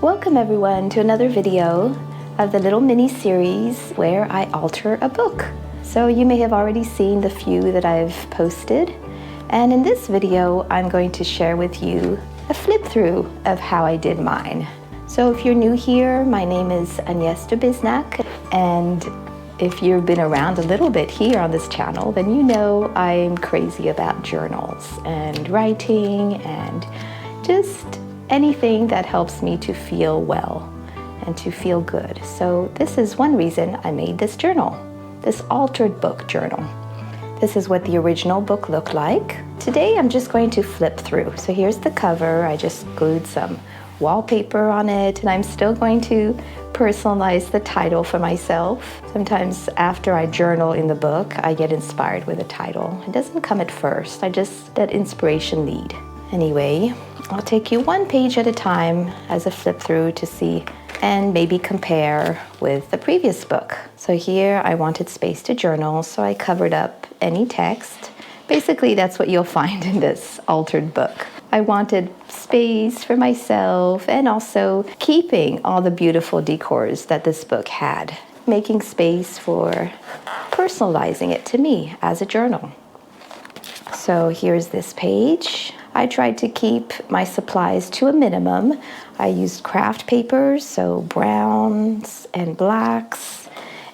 Welcome everyone to another video of the little mini series where I alter a book. So you may have already seen the few that I've posted, and in this video I'm going to share with you a flip through of how I did mine. So if you're new here, my name is Agnes de Bezenac, and if you've been around a little bit here on this channel, then you know I'm crazy about journals and writing and just anything that helps me to feel well and to feel good. So this is one reason I made this journal, this altered book journal. This is what the original book looked like. Today I'm just going to flip through. So here's the cover. I just glued some wallpaper on it, and I'm still going to personalize the title for myself. Sometimes after I journal in the book, I get inspired with a title. It doesn't come at first, I just let inspiration lead. Anyway, I'll take you one page at a time as a flip through to see and maybe compare with the previous book. So here I wanted space to journal, so I covered up any text. Basically, that's what you'll find in this altered book. I wanted space for myself and also keeping all the beautiful decors that this book had, making space for personalizing it to me as a journal. So here's this page. I tried to keep my supplies to a minimum. I used craft papers, so browns and blacks,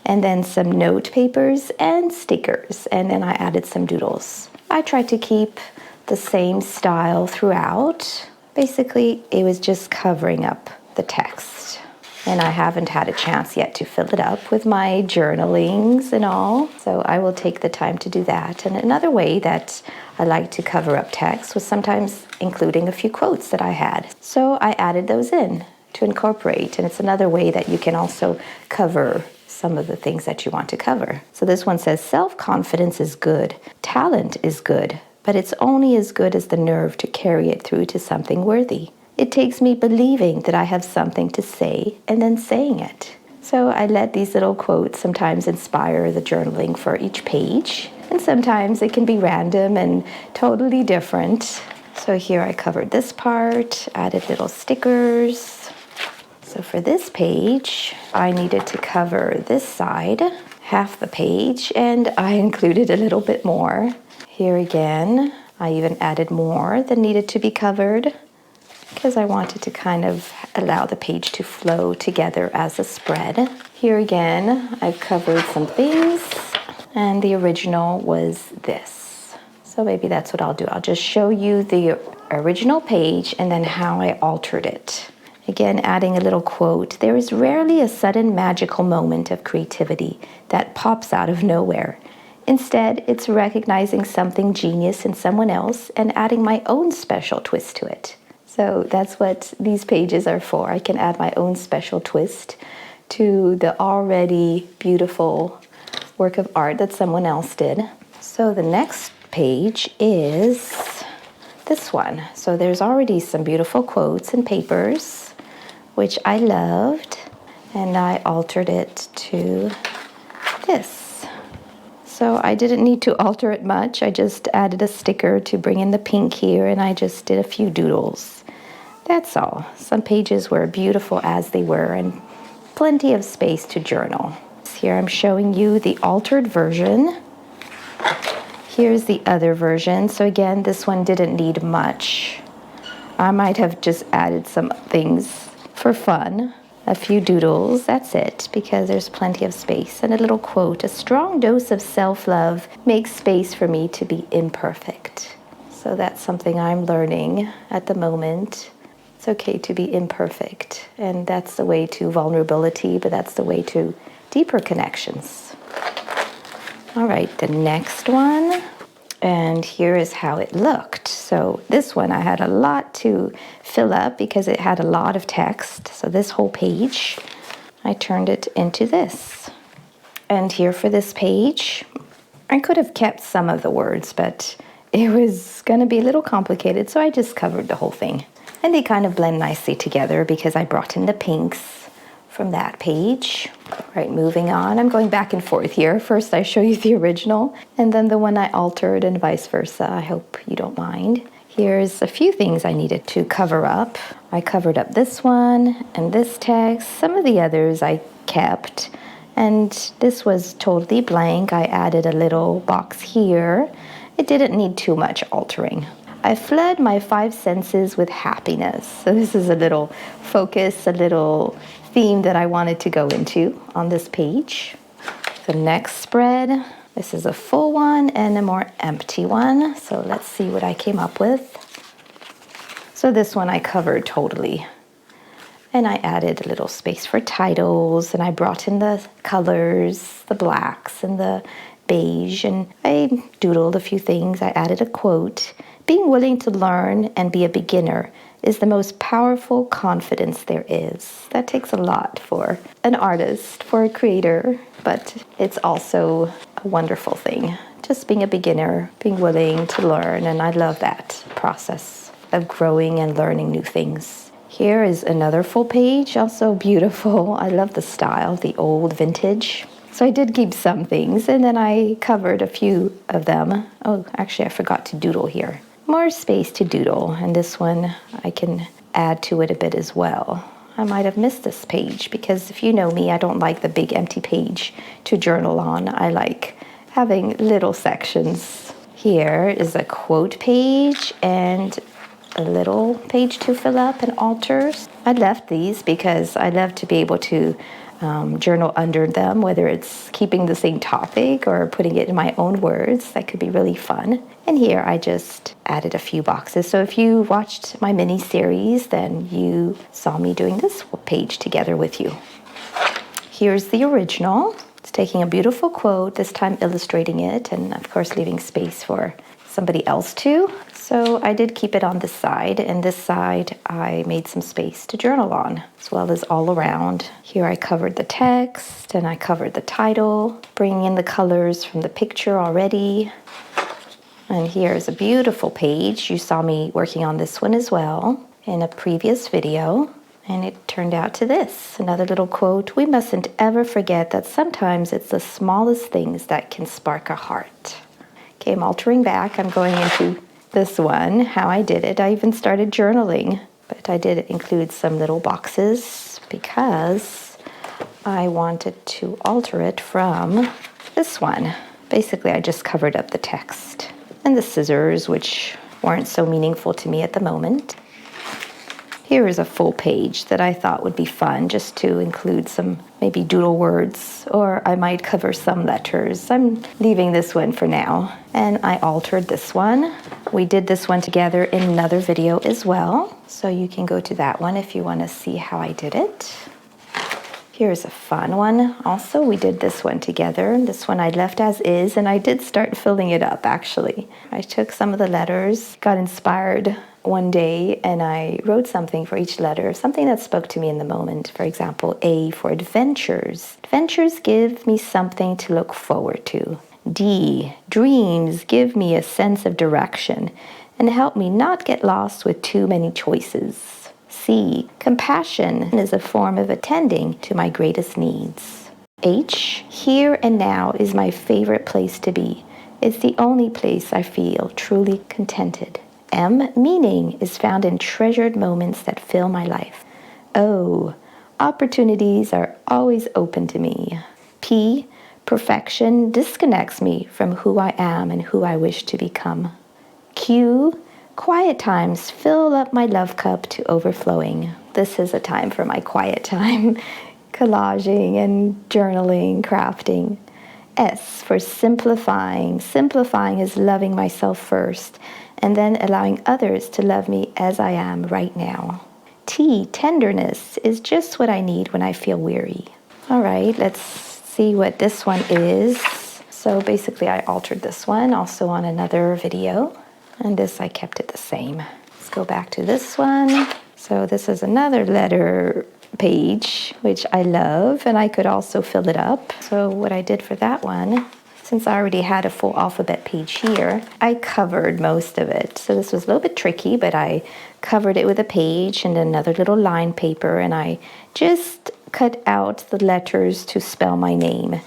and then some note papers and stickers, and then I added some doodles. I tried to keep the same style throughout. Basically, it was just covering up the text. And I haven't had a chance yet to fill it up with my journalings and all, so I will take the time to do that. And another way that I like to cover up text was sometimes including a few quotes that I had. So I added those in to incorporate, and it's another way that you can also cover some of the things that you want to cover. So this one says, self-confidence is good, talent is good, but it's only as good as the nerve to carry it through to something worthy. It takes me believing that I have something to say and then saying it. So I let these little quotes sometimes inspire the journaling for each page, and sometimes it can be random and totally different. So here I covered this part, added little stickers. So for this page, I needed to cover this side, half the page, and I included a little bit more. Here again, I even added more that needed to be covered because I wanted to kind of allow the page to flow together as a spread. Here again, I've covered some things, and the original was this. So maybe that's what I'll do. I'll just show you the original page and then how I altered it. Again, adding a little quote, there is rarely a sudden magical moment of creativity that pops out of nowhere. Instead, it's recognizing something genius in someone else and adding my own special twist to it. So that's what these pages are for. I can add my own special twist to the already beautiful work of art that someone else did. So the next page is this one. So there's already some beautiful quotes and papers, which I loved, and I altered it to this. So I didn't need to alter it much. I just added a sticker to bring in the pink here, and I just did a few doodles. That's all. Some pages were beautiful as they were, and plenty of space to journal. Here I'm showing you the altered version. Here's the other version. So again, this one didn't need much. I might have just added some things for fun. A few doodles, that's it, because there's plenty of space. And a little quote, a strong dose of self-love makes space for me to be imperfect. So that's something I'm learning at the moment. It's okay to be imperfect, and that's the way to vulnerability, but that's the way to deeper connections. All right, the next one, and here is how it looked. So this one I had a lot to fill up because it had a lot of text. So this whole page, I turned it into this. And here for this page, I could have kept some of the words, but it was going to be a little complicated, so I just covered the whole thing. And they kind of blend nicely together because I brought in the pinks from that page. Right, moving on. I'm going back and forth here. First I show you the original, and then the one I altered, and vice versa. I hope you don't mind. Here's a few things I needed to cover up. I covered up this one and this text. Some of the others I kept, and this was totally blank. I added a little box here. It didn't need too much altering. I fled my 5 senses with happiness. So this is a little focus, a little theme that I wanted to go into on this page. The next spread, this is a full one and a more empty one. So let's see what I came up with. So this one I covered totally. And I added a little space for titles, and I brought in the colors, the blacks and the beige, and I doodled a few things. I added a quote. Being willing to learn and be a beginner is the most powerful confidence there is. That takes a lot for an artist, for a creator, but it's also a wonderful thing. Just being a beginner, being willing to learn, and I love that process of growing and learning new things. Here is another full page, also beautiful. I love the style, the old vintage. So I did keep some things, and then I covered a few of them. Oh, actually, I forgot to doodle here. More space to doodle, and this one I can add to it a bit as well. I might have missed this page, because if you know me, I don't like the big empty page to journal on. I like having little sections. Here is a quote page and a little page to fill up and alter. I left these because I love to be able to journal under them, whether it's keeping the same topic or putting it in my own words. That could be really fun. And here I just added a few boxes. So if you watched my mini series, then you saw me doing this page together with you. Here's the original. It's taking a beautiful quote, this time illustrating it, and of course leaving space for somebody else too. So I did keep it on this side, and this side I made some space to journal on, as well as all around. Here I covered the text, and I covered the title, bringing in the colors from the picture already. And here's a beautiful page. You saw me working on this one as well in a previous video, and it turned out to this. Another little quote: we mustn't ever forget that sometimes it's the smallest things that can spark a heart. Okay, I'm altering back. I'm going into this one, how I did it. I even started journaling, but I did include some little boxes because I wanted to alter it from this one. Basically, I just covered up the text and the scissors, which weren't so meaningful to me at the moment. Here is a full page that I thought would be fun just to include some maybe doodle words, or I might cover some letters. I'm leaving this one for now. And I altered this one. We did this one together in another video as well, so you can go to that one if you want to see how I did it. Here's a fun one. Also, we did this one together. This one I left as is, and I did start filling it up actually. I took some of the letters, got inspired one day, and I wrote something for each letter, something that spoke to me in the moment. For example, A for adventures. Adventures give me something to look forward to. D, dreams give me a sense of direction and help me not get lost with too many choices. C, compassion is a form of attending to my greatest needs. H, here and now is my favorite place to be. It's the only place I feel truly contented. M, meaning is found in treasured moments that fill my life. O, opportunities are always open to me. P, perfection disconnects me from who I am and who I wish to become. Q, quiet times fill up my love cup to overflowing. This is a time for my quiet time, collaging and journaling, crafting. S for simplifying. Simplifying is loving myself first, and then allowing others to love me as I am right now. T, tenderness is just what I need when I feel weary. All right, let's see what this one is. So basically I altered this one also on another video, and this I kept it the same. Let's go back to this one. So this is another letter page, which I love, and I could also fill it up. So what I did for that one, since I already had a full alphabet page here, I covered most of it. So this was a little bit tricky, but I covered it with a page and another little line paper, and I just cut out the letters to spell my name,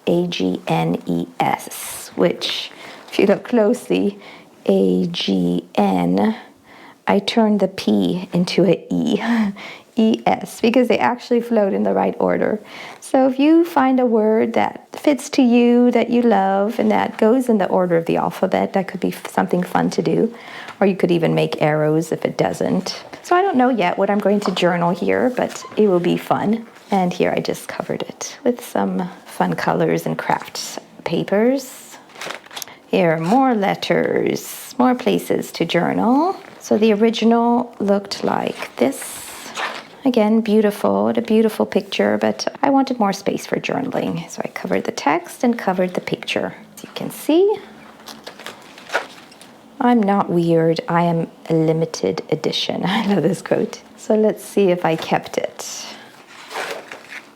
Agnes, which, if you look closely, A-G-N, I turned the P into an E, E-S, because they actually flowed in the right order. So if you find a word that fits to you, that you love, and that goes in the order of the alphabet, that could be something fun to do. Or you could even make arrows if it doesn't. So I don't know yet what I'm going to journal here, but it will be fun. And here I just covered it with some fun colors and crafts papers. Here are more letters, more places to journal. So the original looked like this. Again, beautiful, a beautiful picture, but I wanted more space for journaling. So I covered the text and covered the picture. As you can see, I'm not weird, I am a limited edition. I love this quote. So let's see if I kept it.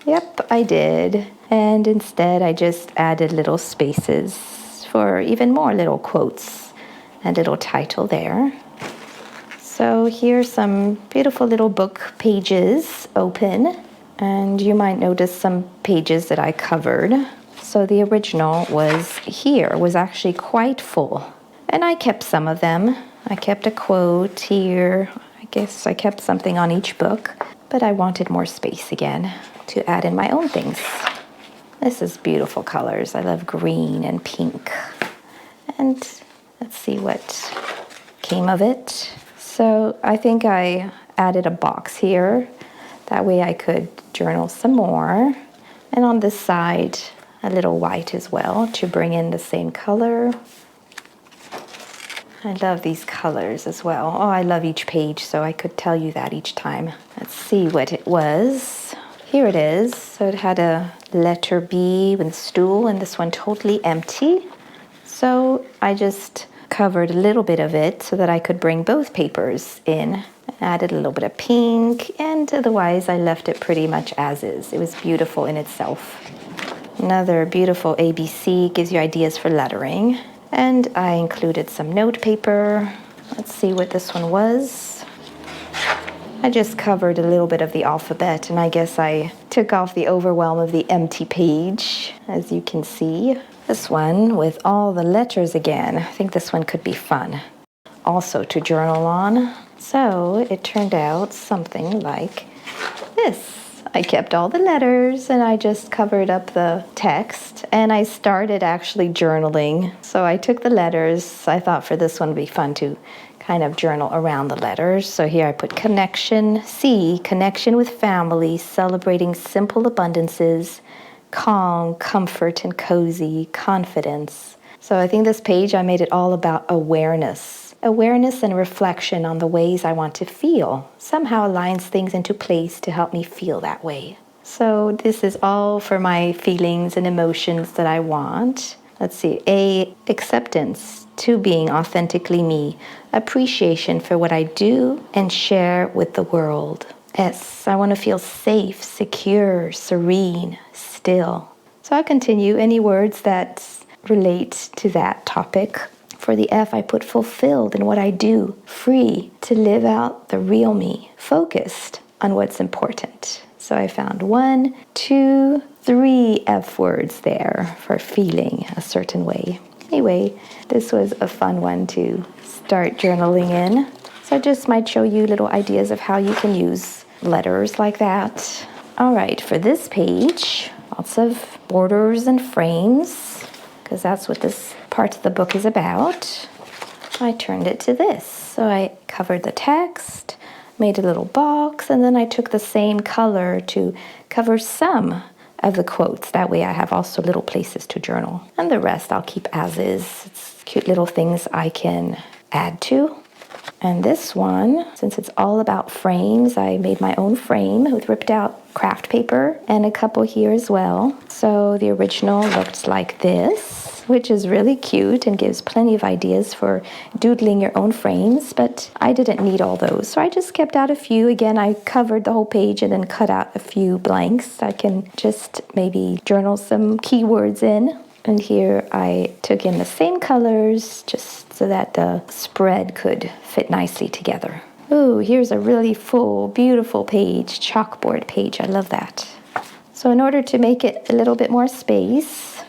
Yep, I did. And instead I just added little spaces for even more little quotes and little title there. So here's some beautiful little book pages open, and you might notice some pages that I covered. So the original was actually quite full, and I kept some of them. I kept a quote here. I guess I kept something on each book, but I wanted more space again to add in my own things. This is beautiful colors. I love green and pink. And let's see what came of it. So I think I added a box here. That way I could journal some more. And on this side, a little white as well to bring in the same color. I love these colors as well. Oh, I love each page, so I could tell you that each time. Let's see what it was. Here it is. So it had a letter B with a stool, and this one totally empty. So I just covered a little bit of it so that I could bring both papers in. Added a little bit of pink, and otherwise I left it pretty much as is. It was beautiful in itself. Another beautiful ABC, gives you ideas for lettering. And I included some note paper. Let's see what this one was. I just covered a little bit of the alphabet, and I guess I took off the overwhelm of the empty page, as you can see. This one with all the letters again. I think this one could be fun also to journal on. So it turned out something like this. I kept all the letters and I just covered up the text, and I started actually journaling. So I took the letters. I thought for this one would be fun to kind of journal around the letters. So here I put connection, C, connection with family, celebrating simple abundances, calm, comfort, and cozy, confidence. So I think this page, I made it all about awareness. Awareness and reflection on the ways I want to feel somehow aligns things into place to help me feel that way. So this is all for my feelings and emotions that I want. Let's see, A, acceptance, to being authentically me, appreciation for what I do and share with the world. S, I want to feel safe, secure, serene, still. So I continue any words that relate to that topic. For the F, I put fulfilled in what I do, free to live out the real me, focused on what's important. So I found 1, 2, 3 F words there for feeling a certain way. Anyway, this was a fun one to start journaling in. So I just might show you little ideas of how you can use letters like that. All right, for this page, lots of borders and frames, because that's what this part of the book is about. I turned it to this. So I covered the text, made a little box, and then I took the same color to cover some of the quotes. That way I have also little places to journal. And the rest I'll keep as is. It's cute little things I can add to. And this one, since it's all about frames, I made my own frame with ripped out craft paper and a couple here as well. So the original looked like this, which is really cute and gives plenty of ideas for doodling your own frames, but I didn't need all those. So I just kept out a few. Again, I covered the whole page and then cut out a few blanks. I can just maybe journal some keywords in. And here I took in the same colors just so that the spread could fit nicely together. Ooh, here's a really full, beautiful page, chalkboard page. I love that. So in order to make it a little bit more space,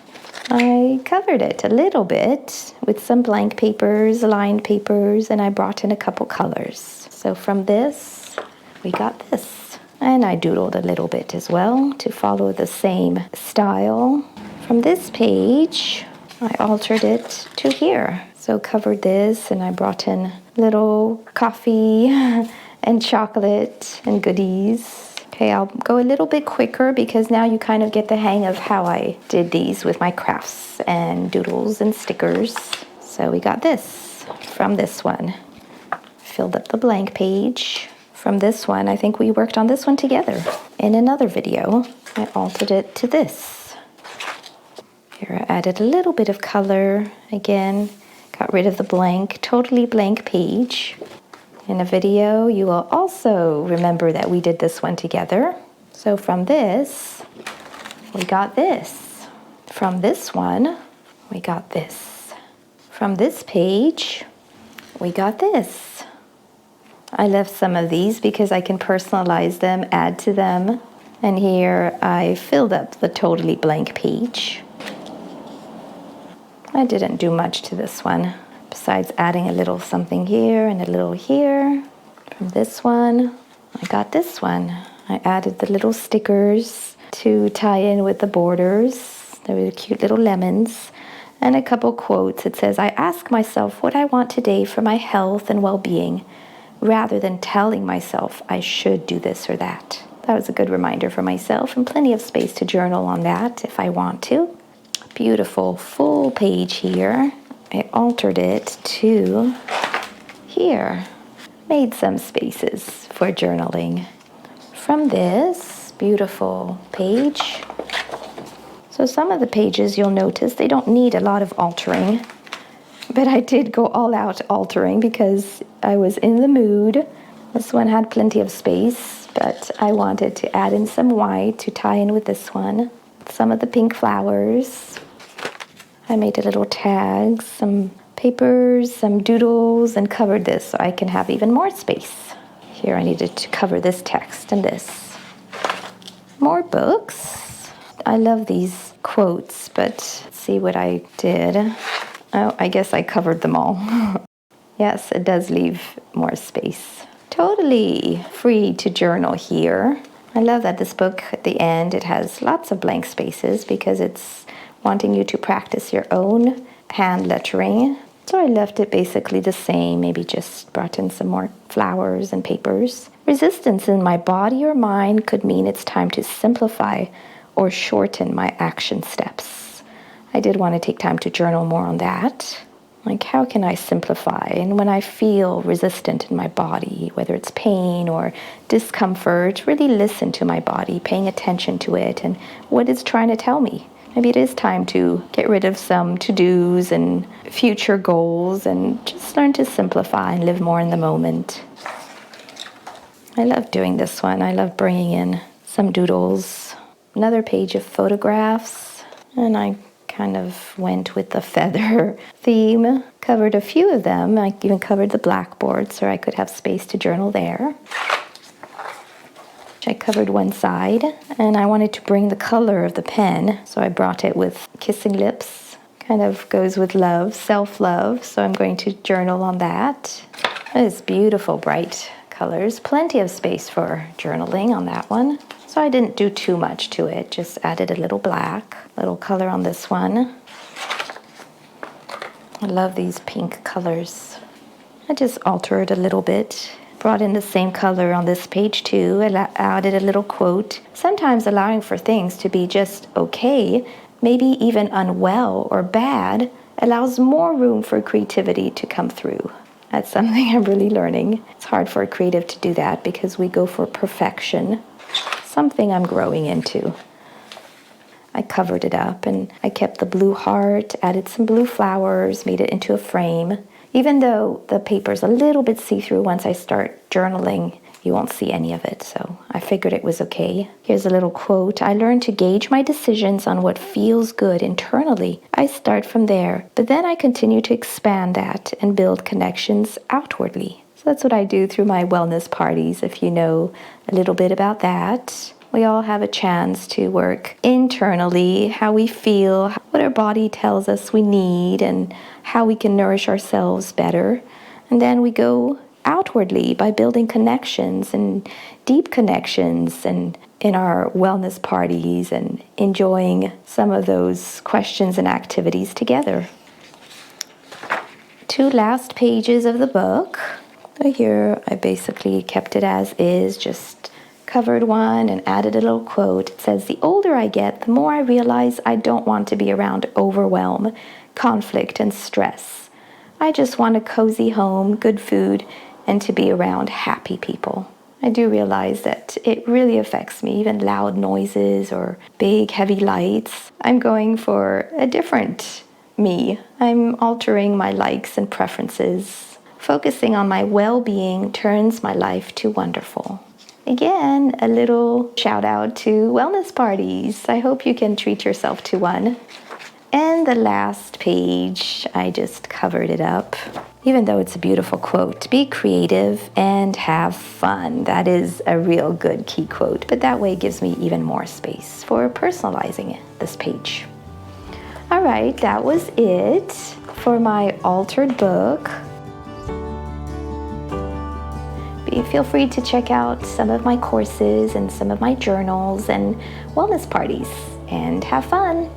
I covered it a little bit with some blank papers, lined papers, and I brought in a couple colors. So from this, we got this. And I doodled a little bit as well to follow the same style. From this page, I altered it to here. So covered this and I brought in little coffee and chocolate and goodies. Okay, I'll go a little bit quicker because now you kind of get the hang of how I did these with my crafts and doodles and stickers. So we got this from this one. Filled up the blank page. From this one, I think we worked on this one together. In another video, I altered it to this. Here I added a little bit of color. Again, got rid of the blank, totally blank page. In a video, you will also remember that we did this one together. So from this, we got this. From this one, we got this. From this page, we got this. I left some of these because I can personalize them, add to them. And here I filled up the totally blank page. I didn't do much to this one, besides adding a little something here and a little here. From this one, I got this one. I added the little stickers to tie in with the borders. They were cute little lemons. And a couple quotes. It says, I ask myself what I want today for my health and well-being, rather than telling myself I should do this or that. That was a good reminder for myself, and plenty of space to journal on that if I want to. Beautiful full page here. I altered it to here. Made some spaces for journaling. From this beautiful page. So some of the pages you'll notice they don't need a lot of altering. But I did go all out altering because I was in the mood. This one had plenty of space, but I wanted to add in some white to tie in with this one. Some of the pink flowers. I made a little tags, some papers, some doodles, and covered this so I can have even more space. Here I needed to cover this text and this. More books. I love these quotes, but let's see what I did. Oh, I guess I covered them all. Yes, it does leave more space. Totally free to journal here. I love that this book at the end, it has lots of blank spaces because it's wanting you to practice your own hand lettering. So I left it basically the same, maybe just brought in some more flowers and papers. Resistance in my body or mind could mean it's time to simplify or shorten my action steps. I did want to take time to journal more on that. Like, how can I simplify? And when I feel resistant in my body, whether it's pain or discomfort, really listen to my body, paying attention to it and what it's trying to tell me. Maybe it is time to get rid of some to-dos and future goals and just learn to simplify and live more in the moment. I love doing this one. I love bringing in some doodles. Another page of photographs. And I kind of went with the feather theme. Covered a few of them. I even covered the blackboard so I could have space to journal there. I covered one side, and I wanted to bring the color of the pen, so I brought it with Kissing Lips. Kind of goes with love, self-love, so I'm going to journal on that. It's beautiful, bright colors. Plenty of space for journaling on that one. So I didn't do too much to it, just added a little black, little color on this one. I love these pink colors. I just altered a little bit. Brought in the same color on this page too. I added a little quote. Sometimes allowing for things to be just okay, maybe even unwell or bad, allows more room for creativity to come through. That's something I'm really learning. It's hard for a creative to do that because we go for perfection. Something I'm growing into. I covered it up and I kept the blue heart, added some blue flowers, made it into a frame. Even though the paper's a little bit see-through, once I start journaling, you won't see any of it, so I figured it was okay. Here's a little quote. I learned to gauge my decisions on what feels good internally. I start from there, but then I continue to expand that and build connections outwardly. So that's what I do through my wellness parties, if you know a little bit about that. We all have a chance to work internally, how we feel, what our body tells us we need, and how we can nourish ourselves better. And then we go outwardly by building connections and deep connections and in our wellness parties and enjoying some of those questions and activities together. 2 last pages of the book. So here I basically kept it as is, just covered one and added a little quote. It says, "The older I get, the more I realize I don't want to be around overwhelm, conflict, and stress. I just want a cozy home, good food, and to be around happy people." I do realize that it really affects me, even loud noises or big, heavy lights. I'm going for a different me. I'm altering my likes and preferences. Focusing on my well-being turns my life to wonderful. Again, a little shout out to wellness parties. I hope you can treat yourself to one. And the last page, I just covered it up. Even though it's a beautiful quote, be creative and have fun. That is a real good key quote, but that way gives me even more space for personalizing this page. All right, that was it for my altered book. Feel free to check out some of my courses and some of my journals and wellness parties, and have fun.